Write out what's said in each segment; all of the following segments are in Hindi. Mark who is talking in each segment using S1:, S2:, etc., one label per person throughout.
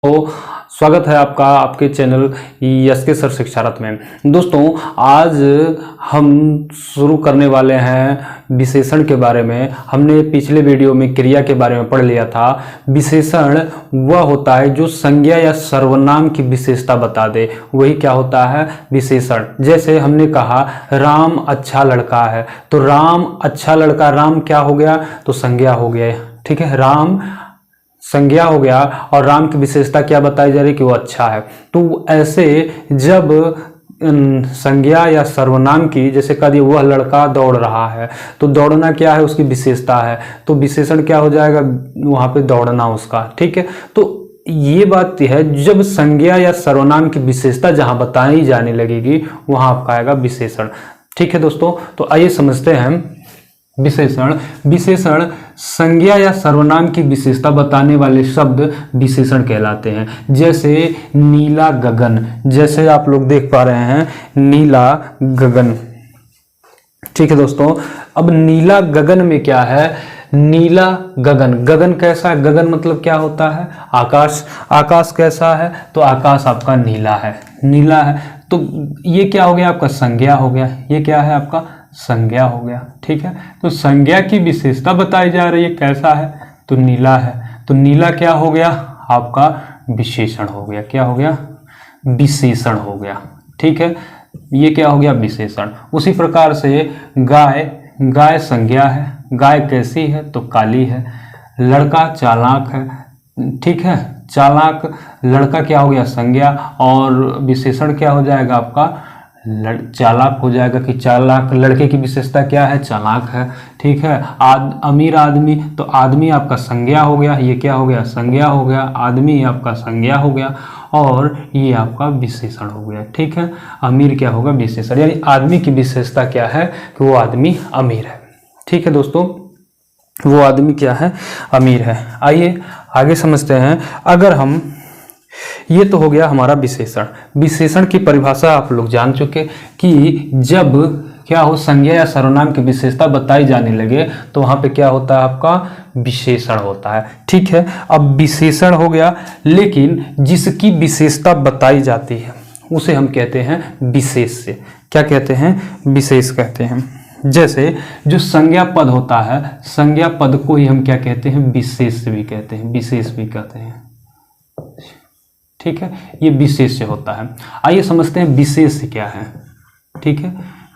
S1: तो स्वागत है आपका आपके चैनल यस के सर शिक्षारत में। दोस्तों, आज हम शुरू करने वाले हैं विशेषण के बारे में। हमने पिछले वीडियो में क्रिया के बारे में पढ़ लिया था। विशेषण वह होता है जो संज्ञा या सर्वनाम की विशेषता बता दे, वही क्या होता है, विशेषण। जैसे हमने कहा राम अच्छा लड़का है, तो राम अच्छा लड़का, राम क्या हो गया, तो संज्ञा हो गया। ठीक है, राम संज्ञा हो गया और राम की विशेषता क्या बताई जा रही कि वो अच्छा है। तो ऐसे जब संज्ञा या सर्वनाम की, जैसे कह दिया वह लड़का दौड़ रहा है, तो दौड़ना क्या है, उसकी विशेषता है, तो विशेषण क्या हो जाएगा, वहां पे दौड़ना उसका। ठीक है, तो ये बात है, जब संज्ञा या सर्वनाम की विशेषता जहां बताई जाने लगेगी वहां आपका आएगा विशेषण। ठीक है दोस्तों, तो आइए समझते हैं विशेषण। विशेषण संज्ञा या सर्वनाम की विशेषता बताने वाले शब्द विशेषण कहलाते हैं। जैसे नीला गगन, जैसे आप लोग देख पा रहे हैं नीला गगन। ठीक है दोस्तों, अब नीला गगन में क्या है, नीला गगन, गगन कैसा है, गगन मतलब क्या होता है, आकाश। आकाश कैसा है, तो आकाश आपका नीला है, नीला है। तो ये क्या हो गया, आपका संज्ञा हो गया, ये क्या है, आपका संज्ञा हो गया। ठीक है, तो संज्ञा की विशेषता बताई जा रही है, कैसा है, तो नीला है। तो नीला क्या हो गया, आपका विशेषण हो गया, क्या हो गया, विशेषण हो गया। ठीक है, ये क्या हो गया, विशेषण। उसी प्रकार से गाय, गाय संज्ञा है, गाय कैसी है, तो काली है। लड़का चालाक है, ठीक है, चालाक लड़का क्या हो गया, संज्ञा, और विशेषण क्या हो जाएगा आपका चालाक हो जाएगा कि चालाक, लड़के की विशेषता क्या है, चालाक है। ठीक है, अमीर आदमी, तो आदमी आपका संज्ञा हो गया, ये क्या हो गया, संज्ञा हो गया, आदमी आपका संज्ञा हो गया और ये आपका विशेषण हो गया। ठीक है, अमीर क्या होगा, विशेषण, यानी आदमी की विशेषता क्या है कि वो आदमी अमीर है। ठीक है दोस्तों, वो आदमी क्या है, अमीर है। आइए आगे समझते हैं। अगर हम, ये तो हो गया हमारा विशेषण। विशेषण की परिभाषा आप लोग जान चुके कि जब क्या हो, संज्ञा या सर्वनाम की विशेषता बताई जाने लगे तो वहां पे क्या होता है, आपका विशेषण होता है। ठीक है, अब विशेषण हो गया, लेकिन जिसकी विशेषता बताई जाती है उसे हम कहते हैं विशेष्य। क्या कहते हैं, विशेष कहते हैं। जैसे जो संज्ञा पद होता है, संज्ञा पद को ही हम क्या कहते हैं, विशेष भी कहते हैं, विशेष भी कहते हैं। ठीक है, ये विशेष्य होता है। आइए समझते हैं विशेष्य क्या है। ठीक है,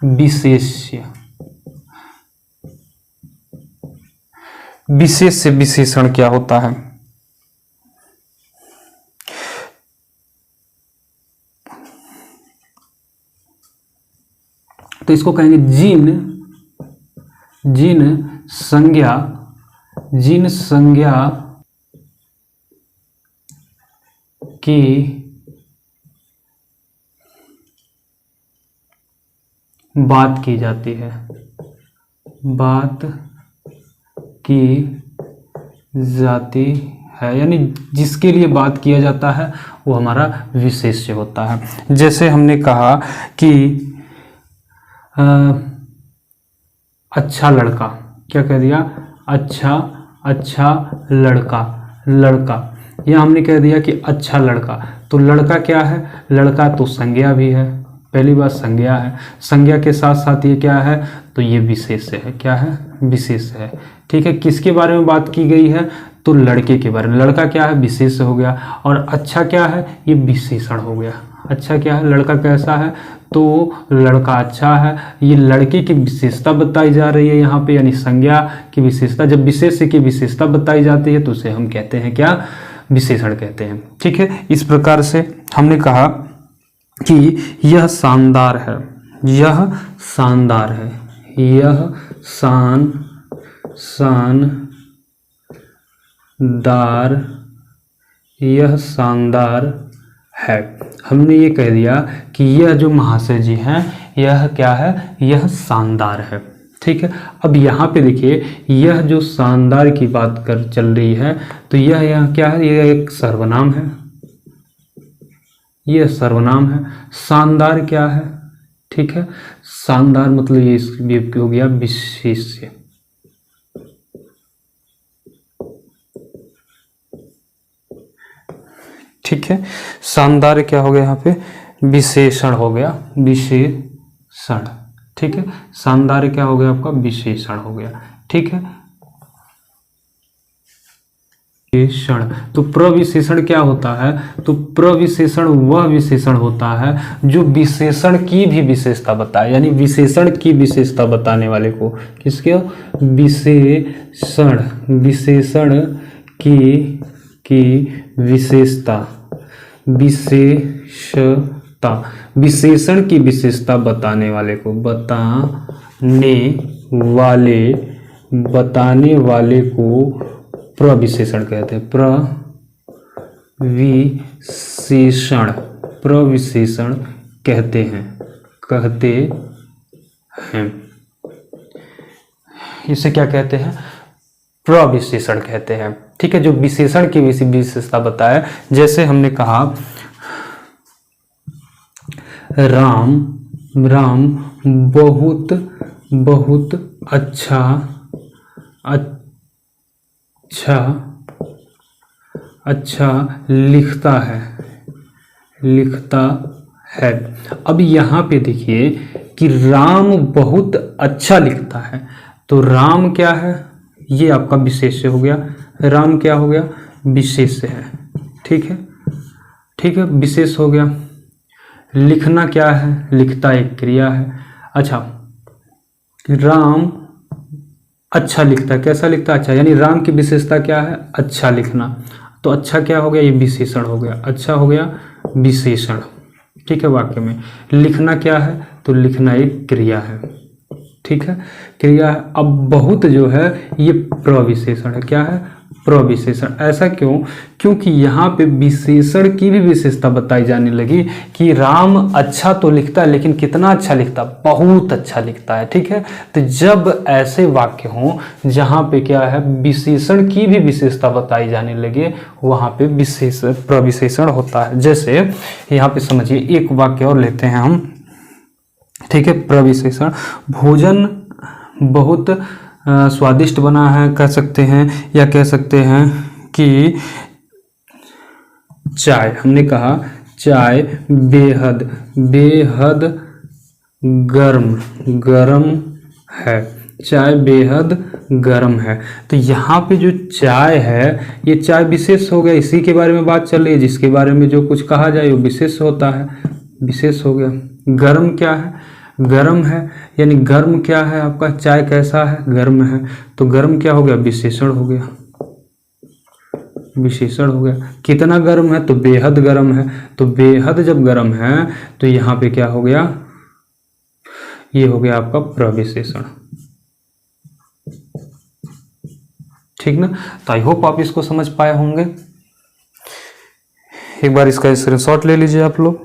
S1: विशेष्य, विशेष्य विशेषण क्या होता है, तो इसको कहेंगे जिन संज्ञा, जिन संज्ञा की बात की जाती है, बात की जाती है, यानी जिसके लिए बात किया जाता है वो हमारा विशेष्य होता है। जैसे हमने कहा कि अच्छा लड़का, क्या कह दिया, अच्छा, अच्छा लड़का, लड़का, या हमने कह दिया कि अच्छा लड़का, तो लड़का क्या है, लड़का तो संज्ञा भी है, पहली बात संज्ञा है, संज्ञा के साथ साथ ये क्या है, तो ये विशेष्य है, क्या है, विशेष्य है। ठीक है, किसके बारे में बात की गई है, तो लड़के के बारे में, लड़का क्या है, विशेष्य हो गया, और अच्छा क्या है, ये विशेषण हो गया। अच्छा क्या है, लड़का कैसा है, तो लड़का अच्छा है, ये लड़के की विशेषता बताई जा रही है यहाँ पे, यानी संज्ञा की विशेषता। जब विशेष्य की विशेषता बताई जाती है तो उसे हम कहते हैं क्या, विशेषण कहते हैं। ठीक है, इस प्रकार से हमने कहा कि यह शानदार है, यह शानदार है, यह शानदार, यह शानदार है। हमने ये कह दिया कि यह जो महाशय जी हैं, यह क्या है, यह शानदार है। ठीक है, अब यहाँ पे देखिए, यह जो शानदार की बात कर चल रही है, तो यह यहाँ क्या है, यह एक सर्वनाम है, यह सर्वनाम है। शानदार क्या है, ठीक है, शानदार मतलब ये हो गया विशेष्य। ठीक है। सौंदर्य क्या हो गया यहाँ पे, विशेषण हो गया, विशेषण। ठीक है, सौंदर्य क्या हो गया आपका, विशेषण हो गया। ठीक है, विशेषण। तो प्रविशेषण क्या होता है, तो प्रविशेषण वह विशेषण होता है जो विशेषण की भी विशेषता बताए, यानी विशेषण की विशेषता बताने वाले को, किसके, विशेषण, विशेषण की विशेषता, विशेषता, विशेषण की विशेषता बताने वाले को, बताने वाले को प्रविशेषण कहते हैं, प्रविशेषण कहते हैं। इसे क्या कहते हैं, प्रविशेषण कहते हैं। ठीक है, जो विशेषण की विशेषता बताए, जैसे हमने कहा राम बहुत अच्छा लिखता है। अब यहाँ पे देखिए कि राम बहुत अच्छा लिखता है, तो राम क्या है, ये आपका विशेष्य हो गया, राम क्या हो गया, विशेष्य है। ठीक है, ठीक है, विशेष हो गया। लिखना क्या है, लिखता एक क्रिया है। अच्छा, राम अच्छा लिखता है, कैसा लिखता है, अच्छा, यानी राम की विशेषता क्या है, अच्छा लिखना, तो अच्छा क्या हो गया, ये विशेषण हो गया, अच्छा हो गया विशेषण। ठीक है, वाक्य में लिखना क्या है, तो लिखना एक क्रिया है। ठीक है, क्रिया है। अब बहुत जो है ये प्रविशेषण है, क्या है, प्रविशेषण। ऐसा क्यों, क्योंकि यहाँ पे विशेषण की भी विशेषता बताई जाने लगी कि राम अच्छा तो लिखता है, लेकिन कितना अच्छा लिखता है, बहुत अच्छा लिखता है। ठीक है, तो जब ऐसे वाक्य हों जहाँ पे क्या है, विशेषण की भी विशेषता बताई जाने लगे, वहाँ पे प्रविशेषण होता है। जैसे यहाँ पे समझिए, एक वाक्य और लेते हैं हम। ठीक है, प्रविशेषण, भोजन बहुत स्वादिष्ट बना है, कह सकते हैं, या कह सकते हैं कि चाय, हमने कहा चाय बेहद गर्म है, चाय बेहद गर्म है। तो यहाँ पे जो चाय है, ये चाय विशेष हो गया, इसी के बारे में बात चल रही है, जिसके बारे में जो कुछ कहा जाए वो विशेष होता है, विशेष हो गया। गर्म क्या है, गर्म है, यानी गर्म क्या है आपका, चाय कैसा है, गर्म है, तो गर्म क्या हो गया, विशेषण हो गया, विशेषण हो गया। कितना गर्म है, तो बेहद गर्म है, तो बेहद जब गर्म है तो यहाँ पे क्या हो गया, ये हो गया आपका प्रविशेषण। ठीक ना, तो आई होप आप इसको समझ पाए होंगे। एक बार इसका स्क्रीनशॉट ले लीजिए आप लोग।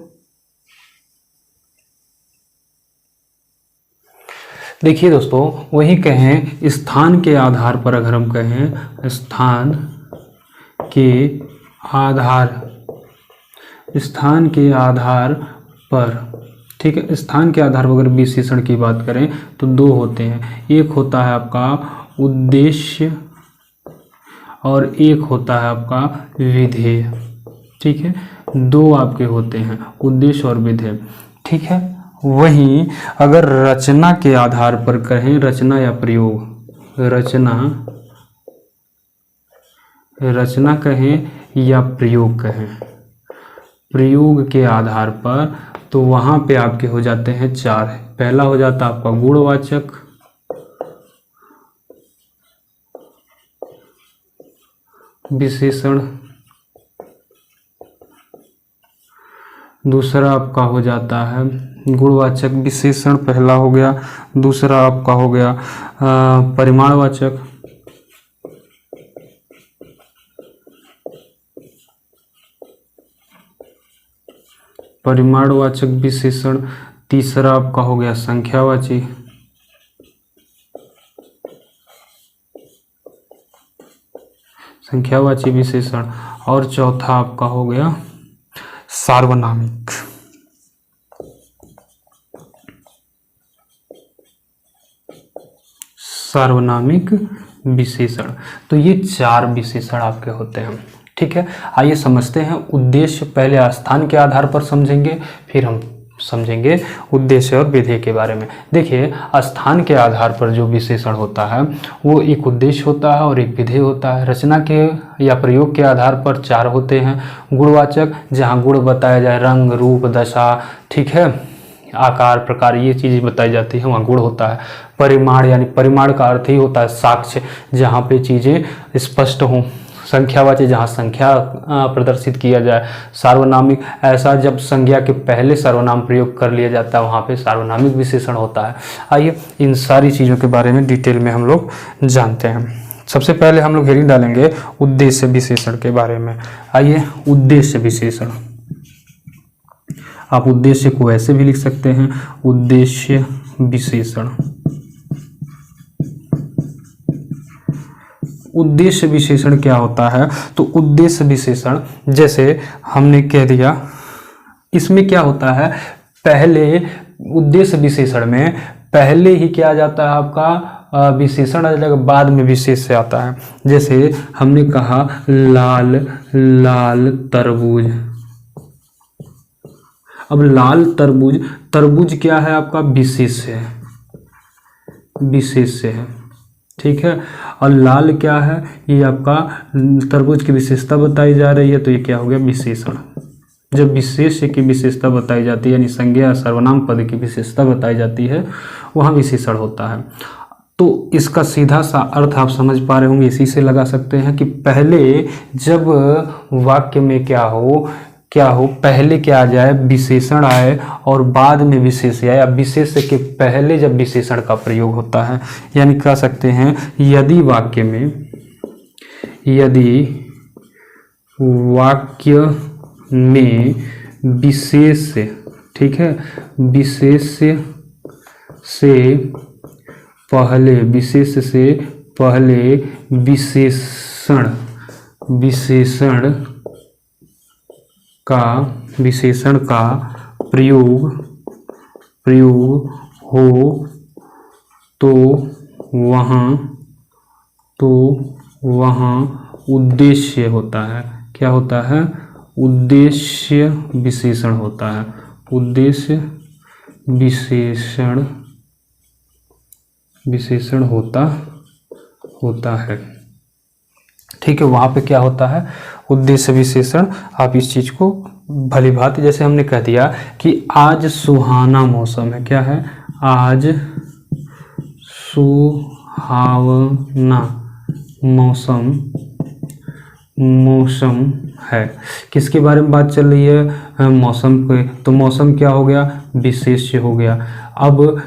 S1: देखिए दोस्तों, वही कहें स्थान के आधार पर, अगर हम कहें स्थान के आधार पर, ठीक है, स्थान के आधार पर अगर विशेषण की बात करें तो दो होते हैं, एक होता है आपका उद्देश्य और एक होता है आपका विधेय। ठीक है, दो आपके होते हैं, उद्देश्य और विधेय। ठीक है, वहीं अगर रचना के आधार पर कहें, रचना या प्रयोग, रचना कहें या प्रयोग कहें, प्रयोग के आधार पर, तो वहां पे आपके हो जाते हैं चार। पहला हो जाता है आपका गुणवाचक, विशेषण, दूसरा आपका हो जाता है गुणवाचक विशेषण, पहला हो गया। दूसरा आपका हो गया परिमाणवाचक, परिमाणवाचक विशेषण। तीसरा आपका हो गया संख्यावाची, संख्यावाची विशेषण। और चौथा आपका हो गया सार्वनामिक। सार्वनामिक विशेषण। तो ये चार विशेषण आपके होते हैं। ठीक है, आइए समझते हैं उद्देश्य। पहले स्थान के आधार पर समझेंगे, फिर हम समझेंगे उद्देश्य और विधेय के बारे में। देखिए, स्थान के आधार पर जो विशेषण होता है वो एक उद्देश्य होता है और एक विधेय होता है। रचना के या प्रयोग के आधार पर 4 होते हैं। गुणवाचक, जहाँ गुण बताया जाए, रंग, रूप, दशा, ठीक है, आकार, प्रकार, ये चीज़ें बताई जाती है, वहाँ गुण होता है। परिमाण, यानी परिमाण का अर्थ ही होता है साक्ष्य, जहाँ पे चीज़ें स्पष्ट हों। संख्यावाची, जहाँ संख्या प्रदर्शित किया जाए। सार्वनामिक, ऐसा जब संज्ञा के पहले सर्वनाम प्रयोग कर लिया जाता है, वहाँ पे सार्वनामिक विशेषण होता है। आइए इन सारी चीज़ों के बारे में डिटेल में हम लोग जानते हैं। सबसे पहले हम लोग हेडिंग डालेंगे उद्देश्य विशेषण के बारे में। आइए, उद्देश्य विशेषण, आप उद्देश्य को ऐसे भी लिख सकते हैं, उद्देश्य विशेषण। उद्देश्य विशेषण क्या होता है? तो उद्देश्य विशेषण, जैसे हमने कह दिया, इसमें क्या होता है, पहले उद्देश्य विशेषण में पहले ही क्या आ जाता है, आपका विशेषण आ जाएगा, बाद में विशेष्य आता है। जैसे हमने कहा लाल लाल तरबूज। अब लाल तरबूज, तरबूज क्या है आपका, विशेष्य है, विशेष्य है, ठीक है। और लाल क्या है, ये आपका तरबूज की विशेषता बताई जा रही है, तो ये क्या हो गया, विशेषण। जब विशेष्य की विशेषता बताई जाती है, यानी संज्ञा सर्वनाम पद की विशेषता बताई जाती है, वहाँ विशेषण होता है। तो इसका सीधा सा अर्थ आप समझ पा रहे होंगे, इसी से लगा सकते हैं कि पहले जब वाक्य में क्या हो, पहले क्या आ जाए, विशेषण आए और बाद में विशेष्य आए, या विशेष्य के पहले जब विशेषण का प्रयोग होता है। यानी कह सकते हैं, यदि वाक्य में विशेष्य, ठीक है, विशेष्य से पहले विशेषण का प्रयोग हो तो वहाँ उद्देश्य होता है। क्या होता है, उद्देश्य विशेषण होता है, उद्देश्य विशेषण होता है, ठीक है। वहाँ पे क्या होता है, उद्देश्य विशेषण। आप इस चीज़ को भली भांति, जैसे हमने कह दिया कि आज सुहाना मौसम है, क्या है, आज सुहावना मौसम है। किसके बारे में बात चल रही है, मौसम पे, तो मौसम क्या हो गया, विशेष्य हो गया। अब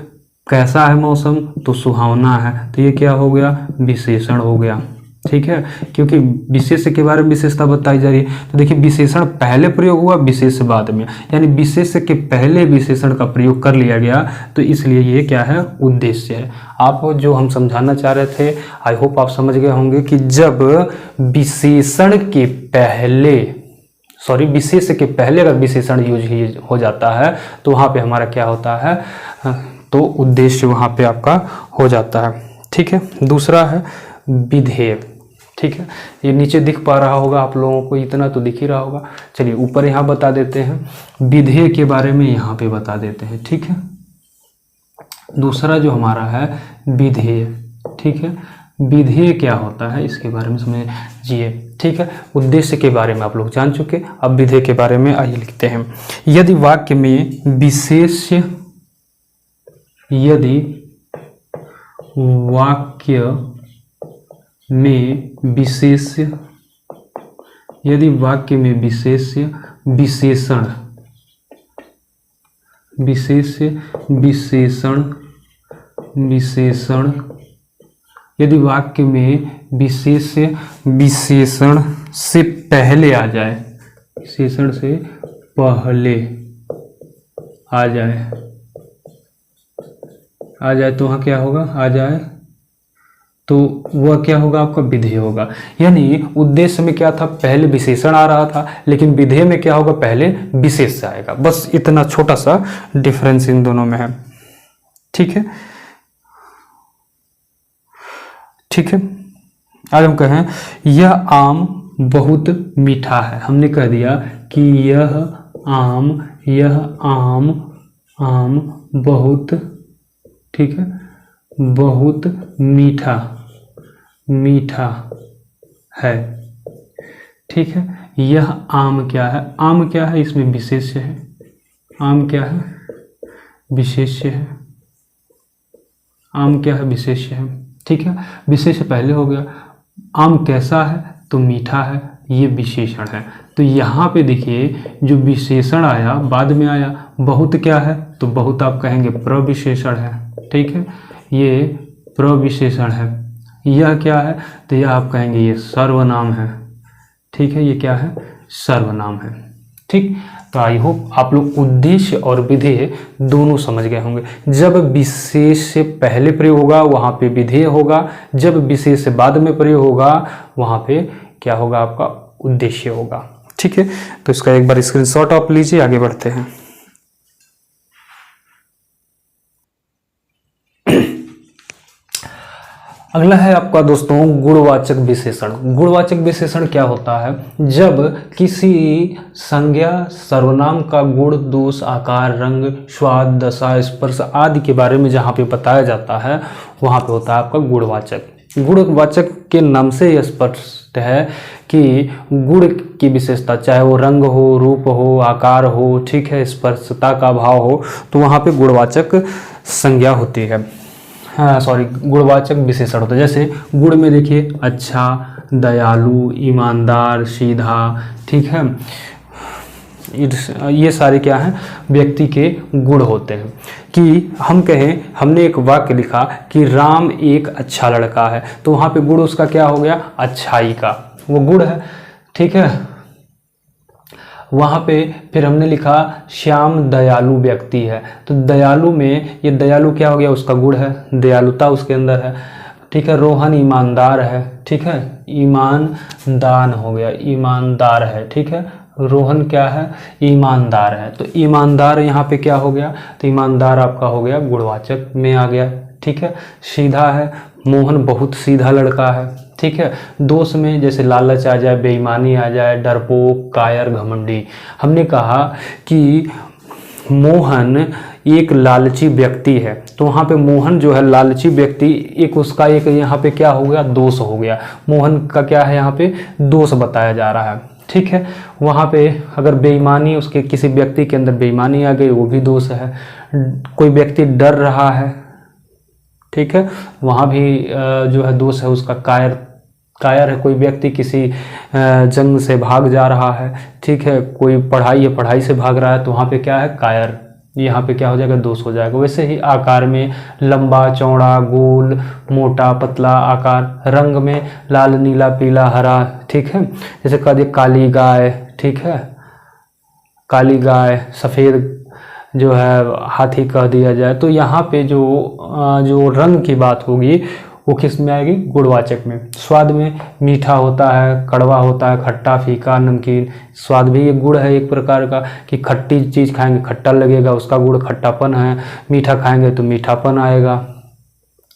S1: कैसा है मौसम, तो सुहावना है, तो ये क्या हो गया, विशेषण हो गया, ठीक है। क्योंकि विशेष्य के बारे में विशेषता बताई जा रही है, तो देखिए विशेषण पहले प्रयोग हुआ, विशेष्य बाद में, यानी विशेष्य के पहले विशेषण का प्रयोग कर लिया गया, तो इसलिए ये क्या है, उद्देश्य है। आप जो हम समझाना चाह रहे थे, आई होप आप समझ गए होंगे कि जब विशेषण के पहले, विशेष्य के पहले अगर विशेषण यूज हो जाता है, तो वहाँ पे हमारा क्या होता है, तो उद्देश्य वहाँ पे आपका हो जाता है, ठीक है। दूसरा है विधेय, ठीक है। ये नीचे दिख पा रहा होगा आप लोगों को, इतना तो दिख ही रहा होगा। चलिए ऊपर यहाँ बता देते हैं, विधेय के बारे में यहाँ पे बता देते हैं, ठीक है। दूसरा जो हमारा है विधेय, ठीक है। विधेय क्या होता है, इसके बारे में समझिए, ठीक है। उद्देश्य के बारे में आप लोग जान चुके, अब विधेय के बारे में आइए लिखते हैं। यदि वाक्य में विशेष्य, यदि वाक्य में विशेष्य विशेषण यदि वाक्य में विशेषण से पहले आ जाए, विशेषण से पहले आ जाए तो वहाँ क्या होगा, आ जाए तो वह क्या होगा, आपका विधेय होगा। यानी उद्देश्य में क्या था, पहले विशेषण आ रहा था, लेकिन विधेय में क्या होगा, पहले विशेष्य आएगा। बस इतना छोटा सा डिफरेंस इन दोनों में है, ठीक है, ठीक है। आज हम कहें, यह आम बहुत मीठा है। हमने कह दिया कि यह आम बहुत, ठीक है, बहुत मीठा है, ठीक है। यह आम क्या है? आम क्या है? इसमें विशेष्य है। आम क्या है? विशेष्य है। आम क्या है? विशेष्य है, ठीक है। विशेष्य पहले हो गया। आम कैसा है? तो मीठा है, ये विशेषण है। तो यहाँ पे देखिए जो विशेषण आया बाद में आया, बहुत क्या है? तो बहुत आप कहेंगे प्रविशेषण है, ठीक है, ये प्रविशेषण है। यह क्या है? तो यह आप कहेंगे ये सर्वनाम है, ठीक है, ये क्या है? सर्वनाम है, ठीक। तो आई होप आप लोग उद्देश्य और विधेय दोनों समझ गए होंगे। जब विशेष से पहले प्रयोग होगा वहाँ पे विधेय होगा, जब विशेष से बाद में प्रयोग होगा वहाँ पे क्या होगा? आपका उद्देश्य होगा, ठीक है। तो इसका एक बार स्क्रीनशॉट आप लीजिए, आगे बढ़ते हैं। अगला है आपका दोस्तों गुणवाचक विशेषण। गुणवाचक विशेषण क्या होता है? जब किसी संज्ञा सर्वनाम का गुण, दोष, आकार, रंग, स्वाद, दशा, स्पर्श आदि के बारे में जहाँ पे बताया जाता है वहाँ पे होता है आपका गुणवाचक। गुणवाचक के नाम से यह स्पष्ट है कि गुण की विशेषता, चाहे वो रंग हो, रूप हो, आकार हो, ठीक है, स्पर्शता का भाव हो, तो वहाँ पे गुणवाचक संज्ञा होती है। हाँ सॉरी, गुणवाचक विशेषण होता है। जैसे गुण में देखिए अच्छा, दयालु, ईमानदार, सीधा, ठीक है, ये सारे क्या हैं? व्यक्ति के गुण होते हैं। कि हम कहें, हमने एक वाक्य लिखा कि राम एक अच्छा लड़का है, तो वहाँ पे गुण उसका क्या हो गया? अच्छाई का, वो गुण है, ठीक है। वहाँ पे फिर हमने लिखा श्याम दयालु व्यक्ति है, तो दयालु में ये दयालु क्या हो गया? उसका गुण है, दयालुता उसके अंदर है, ठीक है। रोहन ईमानदार है, ठीक है, ईमानदान हो गया, ईमानदार है, ठीक है। रोहन क्या है? ईमानदार है, तो ईमानदार यहाँ पे क्या हो गया? तो ईमानदार आपका हो गया गुणवाचक में आ गया, ठीक है। सीधा है, मोहन बहुत सीधा लड़का है, ठीक है। दोष में जैसे लालच आ जाए, बेईमानी आ जाए, डरपोक, कायर, घमंडी। हमने कहा कि मोहन एक लालची व्यक्ति है, तो वहाँ पे मोहन जो है लालची व्यक्ति, एक उसका एक यहाँ पे क्या हो गया? दोष हो गया। मोहन का क्या है? यहाँ पे दोष बताया जा रहा है, ठीक है। वहाँ पे अगर बेईमानी, उसके किसी व्यक्ति के अंदर बेईमानी आ गई, वो भी दोष है। कोई व्यक्ति डर रहा है, ठीक है, वहाँ भी जो है दोष है उसका। कायर है, कोई व्यक्ति किसी जंग से भाग जा रहा है, ठीक है, कोई पढ़ाई से भाग रहा है, तो वहाँ पे क्या है? कायर, यहाँ पे क्या हो जाएगा? दोष हो जाएगा। वैसे ही आकार में लंबा, चौड़ा, गोल, मोटा, पतला आकार। रंग में लाल, नीला, पीला, हरा, ठीक है। जैसे कह दिए काली गाय, ठीक है, काली गाय, सफ़ेद जो है हाथी कह दिया जाए, तो यहाँ पे जो रंग की बात होगी वो किस में आएगी? गुणवाचक में। स्वाद में मीठा होता है, कड़वा होता है, खट्टा, फीका, नमकीन। स्वाद भी एक गुण है एक प्रकार का, कि खट्टी चीज़ खाएंगे खट्टा लगेगा, उसका गुण खट्टापन है। मीठा खाएंगे तो मीठापन आएगा।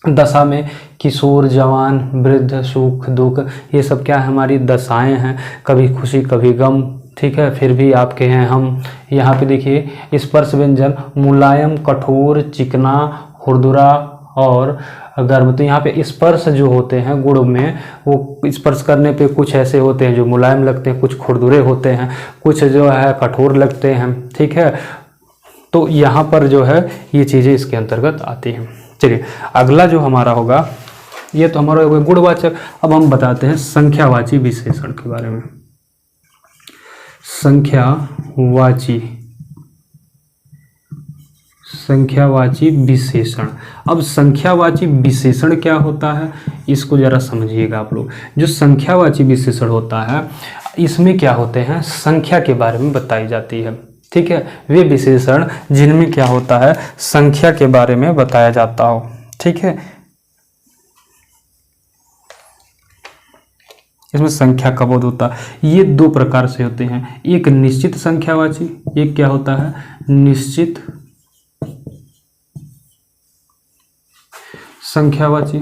S1: दशा में किशोर, जवान, वृद्ध, सुख, दुख, ये सब क्या है? हमारी दशाएं हैं, कभी खुशी कभी गम, ठीक है। फिर भी आपके हैं हम। यहाँ पे देखिए स्पर्श व्यंजन, मुलायम, कठोर, चिकना, खुरदुरा और गर्म। तो यहाँ पे स्पर्श जो होते हैं गुण में, वो स्पर्श करने पे कुछ ऐसे होते हैं जो मुलायम लगते हैं, कुछ खुरदुरे होते हैं, कुछ जो है कठोर लगते हैं, ठीक है। तो यहाँ पर जो है ये चीज़ें इसके अंतर्गत आती हैं। चलिए अगला जो हमारा होगा, ये तो हमारा होगा गुणवाचक। अब हम बताते हैं संख्यावाची विशेषण के बारे में। संख्यावाची विशेषण। अब संख्यावाची विशेषण क्या होता है, इसको जरा समझिएगा आप लोग। जो संख्यावाची विशेषण होता है, इसमें क्या होते हैं? संख्या के बारे में बताई जाती है, ठीक है। वे विशेषण जिनमें क्या होता है? संख्या के बारे में बताया जाता हो, ठीक है। इसमें संख्या का बोध होता है। ये दो प्रकार से होते हैं, एक निश्चित संख्यावाची, एक क्या होता है? निश्चित संख्यावाची।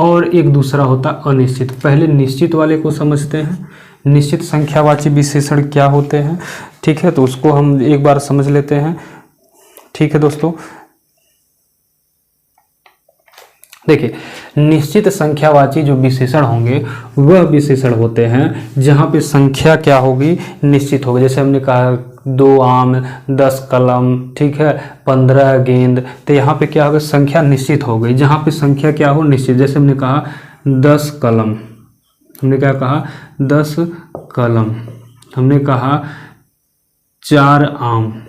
S1: और एक दूसरा होता है अनिश्चित। पहले निश्चित वाले को समझते हैं, निश्चित संख्यावाची विशेषण क्या होते हैं, ठीक है, तो उसको हम एक बार समझ लेते हैं। ठीक है दोस्तों, देखिए निश्चित संख्यावाची जो विशेषण होंगे वह विशेषण होते हैं जहाँ पे संख्या क्या होगी, निश्चित होगी। जैसे हमने कहा 2 आम, 10 कलम, ठीक है, 15 गेंद, तो यहाँ पे क्या होगा, संख्या निश्चित हो गई। जहाँ पे संख्या क्या हो, निश्चित। जैसे हमने कहा 10 कलम, हमने क्या कहा 10 कलम, हमने कहा 4 आम,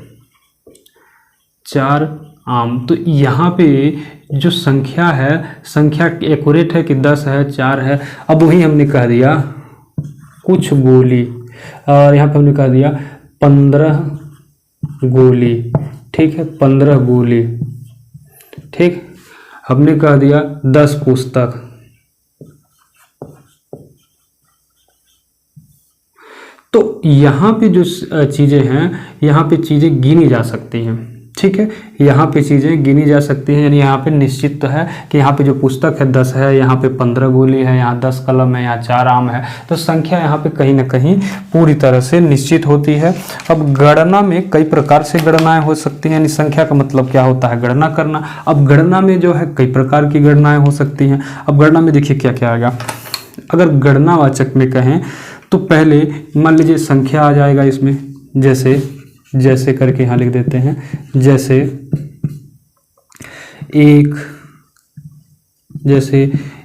S1: 4 आम। तो यहाँ पे जो संख्या है, संख्या एक्यूरेट है कि 10 है, 4 है। अब वही हमने कह दिया कुछ गोली, और यहाँ पे हमने कह दिया 15 गोली, ठीक है, 15 गोली, ठीक। हमने कह दिया 10 पुस्तक, तो यहाँ पे जो चीज़ें हैं, यहाँ पे चीज़ें गिनी जा सकती हैं, ठीक है, यहाँ पे चीज़ें गिनी जा सकती हैं। यानी यहाँ पे निश्चित तो है कि यहाँ पे जो पुस्तक है 10 है, यहाँ पे 15 गोली है, यहाँ 10 कलम है, यहाँ 4 आम है। तो संख्या यहाँ पे कहीं ना कहीं पूरी तरह से निश्चित होती है। अब गणना में कई प्रकार से गणनाएं हो सकती हैं, यानी संख्या का मतलब क्या होता है, गणना करना। अब गणना में जो है कई प्रकार की गणनाएं हो सकती हैं। अब गणना में देखिए क्या क्या आएगा। अगर गणनावाचक में कहें तो पहले मान लीजिए संख्या आ जाएगा इसमें, जैसे करके यहाँ लिख देते हैं, जैसे 1,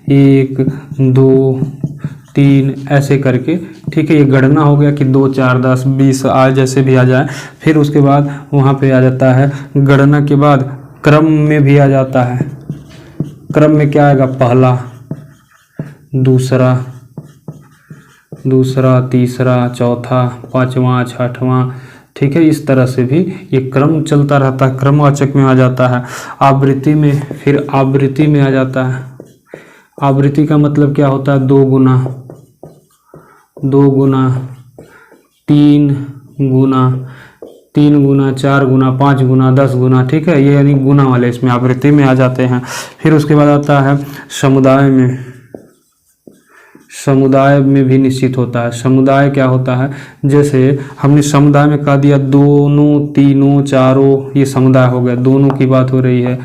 S1: 1, 2, 3 ऐसे करके, ठीक है। ये गणना हो गया कि 2, 4, 10, 20 आज जैसे भी आ जाए। फिर उसके बाद वहाँ पे आ जाता है, गणना के बाद क्रम में भी आ जाता है। क्रम में क्या आएगा, पहला, दूसरा, तीसरा, चौथा, पांचवा, छठवां, ठीक है। इस तरह से भी ये क्रम चलता रहता है, क्रमवाचक में आ जाता है। आवृत्ति में, फिर आवृत्ति में आ जाता है। आवृत्ति का मतलब क्या होता है, 2 गुना, 3 गुना, 3 गुना, 4 गुना, 5 गुना, 10 गुना, ठीक है। ये यानी गुना वाले इसमें आवृत्ति में आ जाते हैं। फिर उसके बाद आता है समुदाय में। समुदाय में भी निश्चित होता है। समुदाय क्या होता है, जैसे हमने समुदाय में कह दिया दोनों, तीनों, चारों, ये समुदाय हो गया। दोनों की बात हो रही है,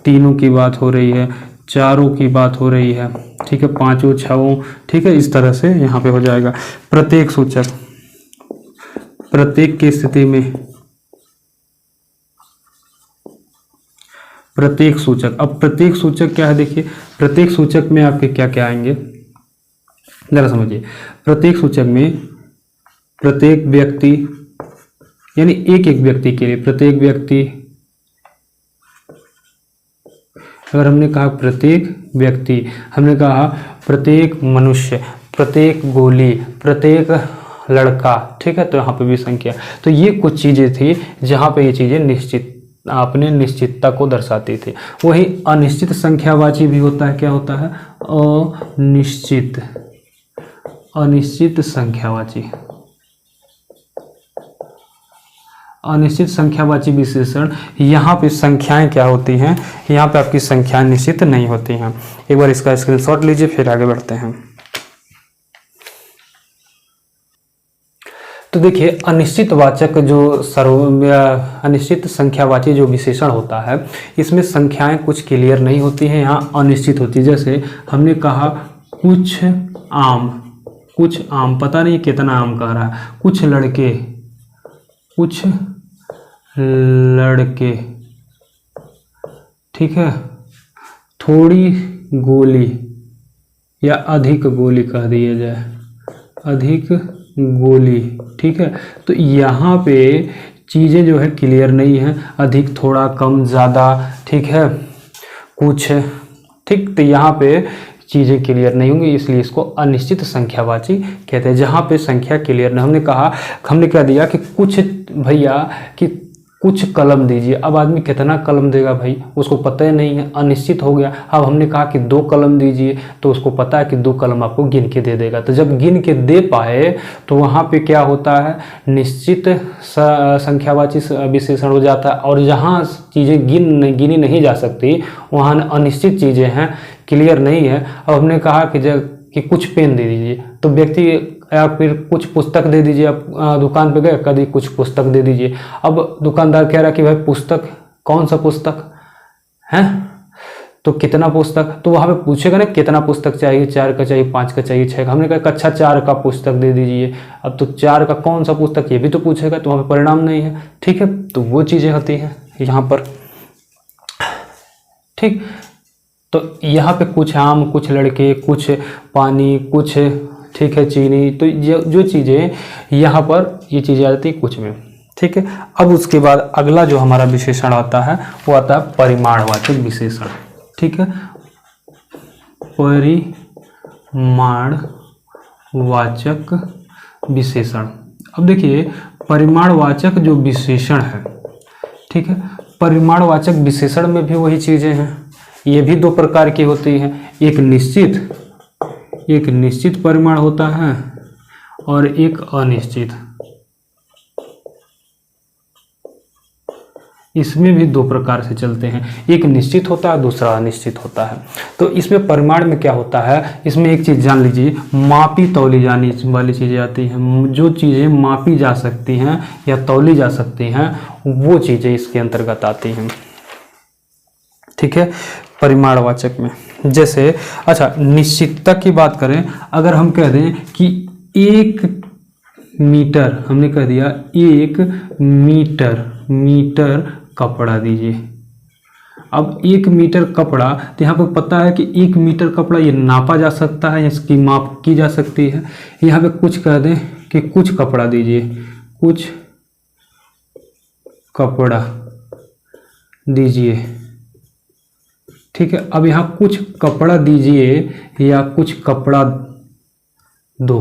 S1: तीनों की बात हो रही है, चारों की बात हो रही है, ठीक है, पांचों, छहों, ठीक है। इस तरह से यहाँ पे हो जाएगा। प्रत्येक सूचक, प्रत्येक की स्थिति में प्रत्येक सूचक। अब प्रत्येक सूचक क्या है, देखिए प्रत्येक सूचक में आपके क्या क्या आएंगे, जरा समझिए। प्रत्येक सूचक में प्रत्येक व्यक्ति, यानी एक एक व्यक्ति के लिए प्रत्येक व्यक्ति, अगर हमने कहा प्रत्येक व्यक्ति, हमने कहा प्रत्येक मनुष्य, प्रत्येक गोली, प्रत्येक लड़का, ठीक है। तो यहाँ पे भी संख्या, तो ये कुछ चीजें थी जहाँ पे ये चीजें निश्चित, अपने निश्चितता को दर्शाती थी। वही अनिश्चित संख्यावाची भी होता है, क्या होता है, अनिश्चित, अनिश्चित संख्यावाची। अनिश्चित संख्यावाची विशेषण, यहाँ पे संख्याएं क्या होती हैं, यहाँ पे आपकी संख्याएं निश्चित नहीं होती हैं। एक बार इसका स्क्रीनशॉट लीजिए, फिर आगे बढ़ते हैं। तो देखिए अनिश्चित वाचक जो अनिश्चित संख्यावाची जो विशेषण होता है, इसमें संख्याएं कुछ क्लियर नहीं होती हैं, यहाँ अनिश्चित होती है। जैसे हमने कहा कुछ आम, कुछ आम, पता नहीं कितना आम कह रहा है। कुछ लड़के, कुछ लड़के, ठीक है। थोड़ी गोली या अधिक गोली कह दिया जाए, अधिक गोली, ठीक है। तो यहाँ पे चीज़ें जो है क्लियर नहीं है, अधिक, थोड़ा, कम, ज़्यादा, ठीक है, कुछ, ठीक। तो यहाँ पे चीज़ें क्लियर नहीं होंगी, इसलिए इसको अनिश्चित संख्यावाची कहते हैं। जहाँ पे संख्या क्लियर नहीं, हमने कह दिया कि कुछ, भैया कि कुछ कलम दीजिए। अब आदमी कितना कलम देगा भाई, उसको पता ही नहीं है, अनिश्चित हो गया। अब हमने कहा कि 2 कलम दीजिए, तो उसको पता है कि 2 कलम आपको गिन के दे देगा। तो जब गिन के दे पाए तो वहाँ पे क्या होता है, निश्चित संख्यावाची विशेषण हो जाता है। और जहाँ चीज़ें गिनी नहीं जा सकती, वहाँ अनिश्चित चीज़ें हैं, क्लियर नहीं है। अब हमने कहा कि कुछ पेन दे दीजिए, तो व्यक्ति या फिर कुछ पुस्तक दे दीजिए। आप दुकान पे गए, कभी कुछ पुस्तक दे दीजिए। अब दुकानदार कह रहा कि भाई पुस्तक, कौन सा पुस्तक है, तो कितना पुस्तक, तो वहाँ पे पूछेगा ना कितना पुस्तक चाहिए, 4 का चाहिए, 5 का चाहिए, 6 का। हमने कहा अच्छा 4 का पुस्तक दे दीजिए। अब तो 4 का कौन सा पुस्तक ये भी तो पूछेगा, तो वहाँ पे परिणाम नहीं है। ठीक है, तो वो चीज़ें होती हैं यहाँ पर। ठीक, तो यहाँ पे कुछ आम, कुछ लड़के, कुछ पानी, कुछ ठीक है चीनी, तो जो चीज़ें यहाँ पर ये चीज़ें आ जाती है कुछ में। ठीक है, अब उसके बाद अगला जो हमारा विशेषण आता है वो आता है परिमाणवाचक विशेषण। ठीक है, परिमाणवाचक विशेषण। अब देखिए परिमाणवाचक जो विशेषण है, ठीक है, परिमाणवाचक विशेषण में भी वही चीजें हैं। ये भी 2 प्रकार की होती हैं, एक निश्चित परिमाण होता है और एक अनिश्चित। इसमें भी 2 प्रकार से चलते हैं, एक निश्चित होता है, दूसरा अनिश्चित होता है। तो इसमें परिमाण में क्या होता है, इसमें एक चीज़ जान लीजिए, मापी तौली जाने वाली चीज़ें आती हैं। जो चीज़ें मापी जा सकती हैं या तौली जा सकती हैं वो चीज़ें इसके अंतर्गत आती हैं। ठीक है, परिमाणवाचक में जैसे अच्छा निश्चितता की बात करें, अगर हम कह दें कि 1 मीटर, हमने कह दिया 1 मीटर कपड़ा दीजिए। अब 1 मीटर कपड़ा, तो यहाँ पे पता है कि 1 मीटर कपड़ा ये नापा जा सकता है, इसकी माप की जा सकती है। यहाँ पे कुछ कह दें कि कुछ कपड़ा दीजिए, कुछ कपड़ा दीजिए। ठीक है, अब यहाँ कुछ कपड़ा दीजिए या कुछ कपड़ा दो।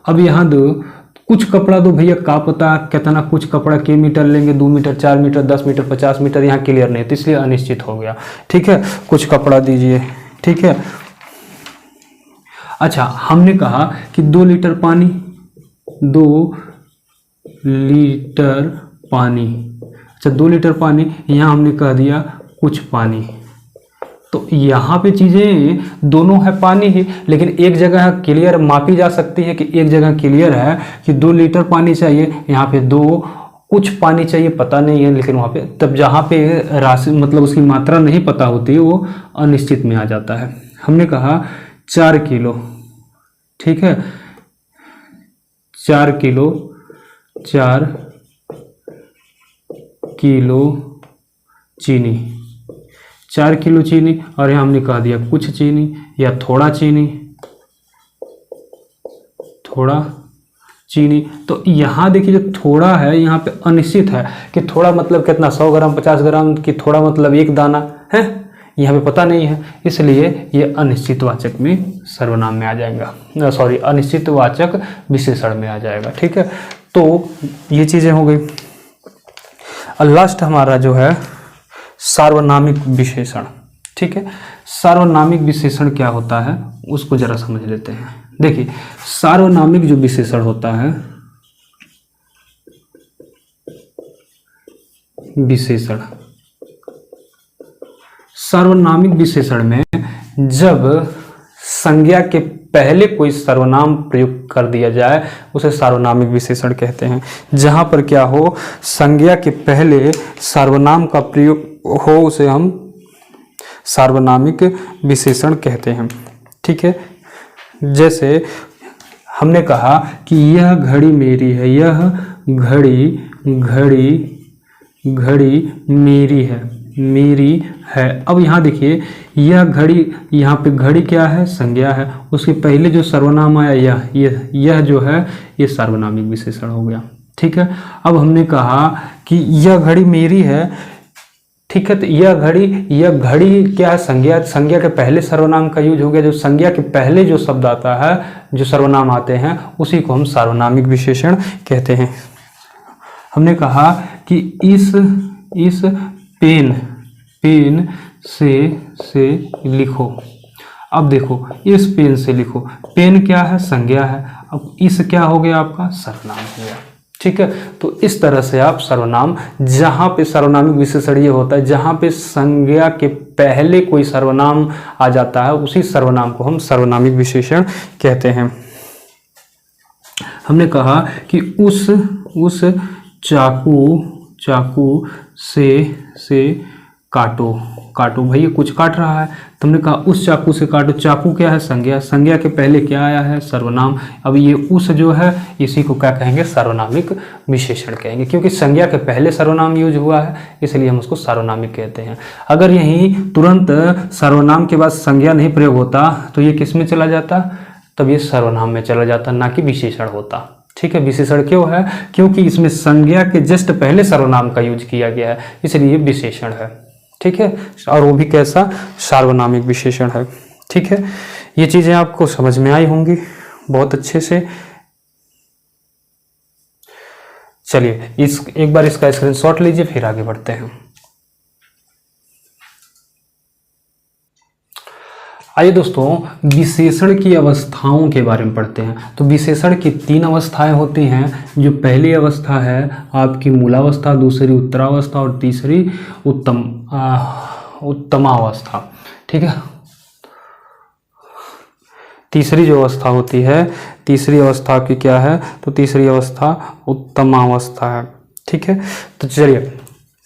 S1: अब यहाँ दो कुछ कपड़ा दो भैया, का पता कितना कुछ कपड़ा के मीटर लेंगे, 2 मीटर, 4 मीटर, 10 मीटर, 50 मीटर, यहाँ क्लियर नहीं, तो इसलिए अनिश्चित हो गया। ठीक है, कुछ कपड़ा दीजिए। ठीक है, अच्छा हमने कहा कि 2 लीटर पानी, 2 लीटर पानी। अच्छा 2 लीटर पानी, यहाँ हमने कह दिया कुछ पानी। तो यहाँ पे चीज़ें दोनों है पानी ही, लेकिन एक जगह क्लियर मापी जा सकती है कि एक जगह क्लियर है कि 2 लीटर पानी चाहिए, यहाँ पे 2 कुछ पानी चाहिए पता नहीं है, लेकिन वहाँ पे तब जहाँ पे राशि मतलब उसकी मात्रा नहीं पता होती है वो अनिश्चित में आ जाता है। हमने कहा 4 किलो, ठीक है 4 किलो चीनी, 4 किलो चीनी, और यहाँ हमने कह दिया कुछ चीनी या थोड़ा चीनी। तो यहाँ देखिए जो थोड़ा है यहाँ पे अनिश्चित है कि थोड़ा मतलब कितना, 100 ग्राम 50 ग्राम की, थोड़ा मतलब 1 दाना है, यहाँ पे पता नहीं है, इसलिए ये अनिश्चितवाचक में सर्वनाम में आ जाएगा, सॉरी अनिश्चितवाचक विशेषण में आ जाएगा। ठीक है, तो ये चीज़ें हो गई। और लास्ट हमारा जो है सार्वनामिक विशेषण। ठीक है, सार्वनामिक विशेषण क्या होता है उसको जरा समझ लेते हैं। देखिए सार्वनामिक जो विशेषण होता है, सार्वनामिक विशेषण में जब संज्ञा के पहले कोई सर्वनाम प्रयुक्त कर दिया जाए उसे सार्वनामिक विशेषण कहते हैं। जहां पर क्या हो, संज्ञा के पहले सर्वनाम का प्रयोग हो उसे हम सार्वनामिक विशेषण कहते हैं। ठीक है, जैसे हमने कहा कि यह घड़ी मेरी है, यह घड़ी मेरी है। अब यहाँ देखिए यह घड़ी, यहाँ पे घड़ी क्या है, संज्ञा है, उसके पहले जो सर्वनाम आया यह जो है ये सार्वनामिक विशेषण हो गया। ठीक है, अब हमने कहा कि यह घड़ी मेरी है। ठीक है, तो यह घड़ी क्या है, संज्ञा के पहले सर्वनाम का यूज हो गया। जो संज्ञा के पहले जो शब्द आता है, जो सर्वनाम आते हैं उसी को हम सार्वनामिक विशेषण कहते हैं। हमने कहा कि इस पेन से लिखो। अब देखो इस पेन से लिखो, पेन क्या है, संज्ञा है, अब इस क्या हो गया आपका सर्वनाम हो गया। ठीक है, तो इस तरह से आप सर्वनाम, जहां पे सर्वनामिक विशेषण ये होता है जहां पे संज्ञा के पहले कोई सर्वनाम आ जाता है, उसी सर्वनाम को हम सर्वनामिक विशेषण कहते हैं। हमने कहा कि उस चाकू से काटो भैया कुछ काट रहा है, तो हमने कहा उस चाकू से काटो। चाकू क्या है? संज्ञा। संज्ञा के पहले क्या आया है? सर्वनाम। अब ये उस जो है इसी को क्या कहेंगे? सर्वनामिक विशेषण कहेंगे, क्योंकि संज्ञा के पहले सर्वनाम यूज हुआ है, इसलिए हम उसको सर्वनामिक कहते हैं। अगर यही तुरंत सर्वनाम के बाद संज्ञा नहीं प्रयोग होता तो ये किस में चला जाता? तब ये सर्वनाम में चला जाता, ना कि विशेषण होता। ठीक है, विशेषण क्यों है? क्योंकि इसमें संज्ञा के जस्ट पहले सर्वनाम का यूज किया गया है, इसलिए विशेषण है। ठीक है, और वो भी कैसा? सार्वनामिक विशेषण है। ठीक है, ये चीजें आपको समझ में आई होंगी बहुत अच्छे से। चलिए एक बार इसका स्क्रीनशॉट लीजिए, फिर आगे बढ़ते हैं। आइए दोस्तों, विशेषण की अवस्थाओं के बारे में पढ़ते हैं। तो विशेषण की 3 अवस्थाएं होती हैं। जो पहली अवस्था है आपकी मूलावस्था, दूसरी उत्तरावस्था और तीसरी उत्तमावस्था। ठीक है, तीसरी जो अवस्था होती है, तीसरी अवस्था की क्या है? तो तीसरी अवस्था उत्तमावस्था है। ठीक है, तो चलिए,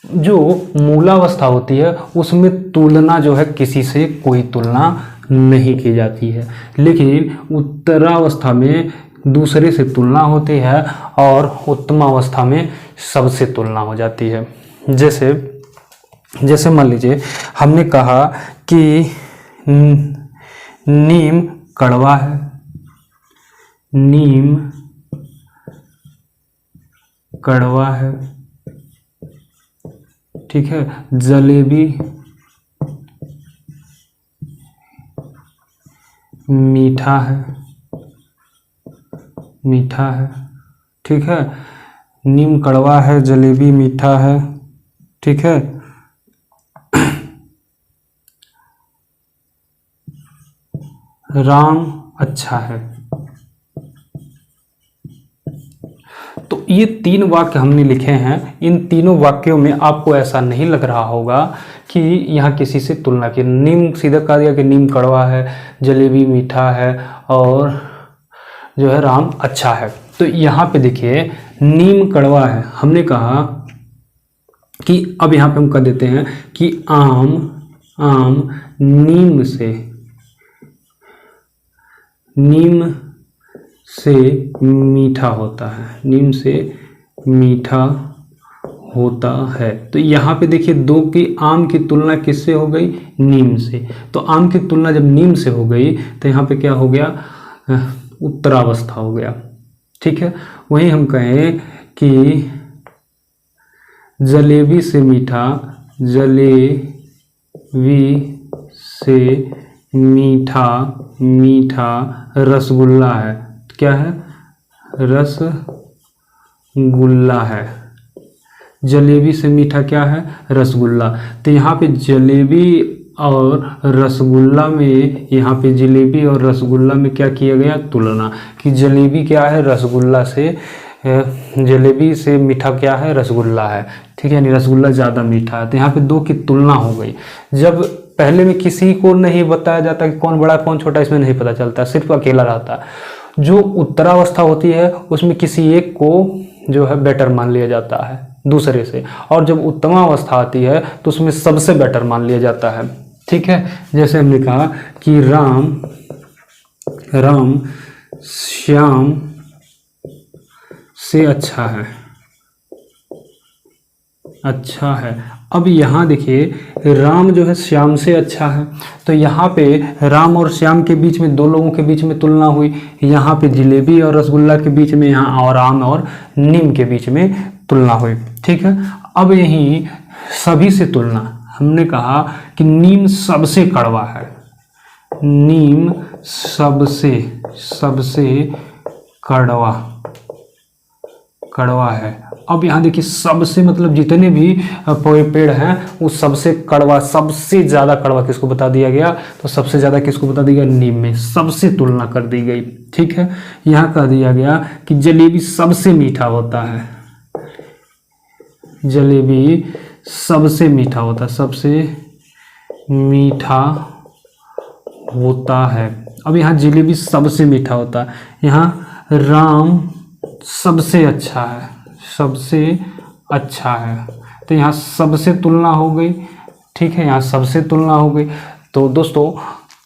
S1: जो मूलावस्था होती है उसमें तुलना जो है किसी से कोई तुलना नहीं की जाती है, लेकिन उत्तरावस्था में दूसरे से तुलना होती है और उत्तमावस्था में सबसे तुलना हो जाती है। जैसे मान लीजिए हमने कहा कि नीम कड़वा है, नीम कड़वा है। ठीक है, जलेबी मीठा है। ठीक है, नीम कड़वा है, जलेबी मीठा है। ठीक है, राम अच्छा है। तो ये 3 वाक्य हमने लिखे हैं। इन तीनों वाक्यों में आपको ऐसा नहीं लग रहा होगा कि यहाँ किसी से तुलना की। नीम सीधा कह दिया कि नीम कड़वा है, जलेबी मीठा है और जो है राम अच्छा है। तो यहाँ पे देखिए नीम कड़वा है, हमने कहा कि अब यहाँ पे हम कह देते हैं कि आम नीम से मीठा होता है, नीम से मीठा होता है। तो यहाँ पे देखिए 2 की आम की तुलना किससे हो गई? नीम से। तो आम की तुलना जब नीम से हो गई तो यहाँ पे क्या हो गया? उत्तरावस्था हो गया। ठीक है, वहीं हम कहें कि जलेबी से मीठा, जलेबी से मीठा रसगुल्ला है। क्या है? रसगुल्ला है। जलेबी से मीठा क्या है? रसगुल्ला। तो यहाँ पे जलेबी और रसगुल्ला में, यहाँ पे जलेबी और रसगुल्ला में क्या किया गया? तुलना। कि जलेबी क्या है? रसगुल्ला से, जलेबी से मीठा क्या है? रसगुल्ला है। ठीक है, यानी रसगुल्ला ज़्यादा मीठा है। तो यहाँ पे 2 की तुलना हो गई। जब पहले में किसी को नहीं बताया जाता कि कौन बड़ा कौन छोटा, इसमें नहीं पता चलता, सिर्फ अकेला रहता। जो उत्तरावस्था होती है उसमें किसी एक को जो है बेटर मान लिया जाता है दूसरे से, और जब उत्तमावस्था आती है तो उसमें सबसे बेटर मान लिया जाता है। ठीक है, जैसे हमने कहा कि राम श्याम से अच्छा है। अब यहाँ देखिए राम जो है श्याम से अच्छा है, तो यहाँ पे राम और श्याम के बीच में 2 लोगों के बीच में तुलना हुई। यहाँ पे जलेबी और रसगुल्ला के बीच में, यहाँ और आम और नीम के बीच में तुलना हुई। ठीक है, अब यही सभी से तुलना, हमने कहा कि नीम सबसे कड़वा है, नीम सबसे कड़वा है। अब यहाँ देखिए सबसे मतलब जितने भी पेड़ हैं वो सबसे कड़वा, सबसे ज़्यादा कड़वा किसको बता दिया गया? तो सबसे ज़्यादा किसको बता दिया गया? नीम में। सबसे तुलना कर दी गई। ठीक है, यहाँ कह दिया गया कि जलेबी सबसे मीठा होता है, जलेबी सबसे मीठा होता है, सबसे मीठा होता है। अब यहाँ जिलेबी सबसे मीठा होता है, यहाँ राम सबसे अच्छा है, सबसे अच्छा है, तो यहाँ सबसे तुलना हो गई। ठीक है, यहाँ सबसे तुलना हो गई। तो दोस्तों